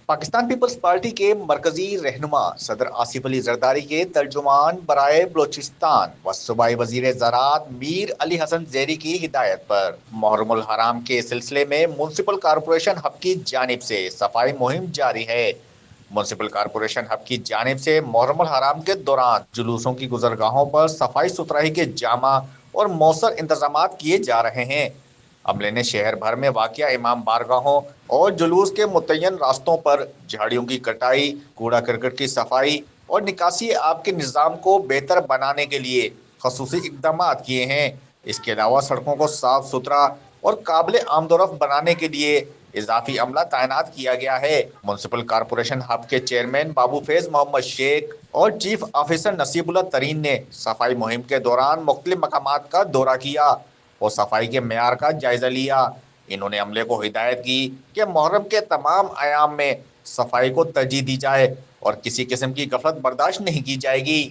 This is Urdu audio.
پاکستان پیپلز پارٹی کے مرکزی رہنما صدر آصف علی زرداری کے ترجمان برائے بلوچستان و صوبائی وزیر زراعت میر علی حسن زیری کی ہدایت پر محرم الحرام کے سلسلے میں میونسپل کارپوریشن ہب کی جانب سے صفائی مہم جاری ہے۔ میونسپل کارپوریشن ہب کی جانب سے محرم الحرام کے دوران جلوسوں کی گزرگاہوں پر صفائی ستھرائی کے جامع اور مؤثر انتظامات کیے جا رہے ہیں۔ عملے نے شہر بھر میں واقع امام بارگاہوں اور جلوس کے متعین راستوں پر جھاڑیوں کی کٹائی، کوڑا کرکٹ کی صفائی اور نکاسی آب کے نظام کو بہتر بنانے کے لیے خصوصی اقدامات کیے ہیں۔ اس کے علاوہ سڑکوں کو صاف ستھرا اور قابل آمد و رفت بنانے کے لیے اضافی عملہ تعینات کیا گیا ہے۔ میونسپل کارپوریشن ہب کے چیئرمین بابو فیض محمد شیخ اور چیف آفیسر نصیب اللہ ترین نے صفائی مہم کے دوران مختلف مقامات کا دورہ کیا اور صفائی کے معیار کا جائزہ لیا۔ انہوں نے عملے کو ہدایت کی کہ محرم کے تمام ایام میں صفائی کو ترجیح دی جائے اور کسی قسم کی غفلت برداشت نہیں کی جائے گی۔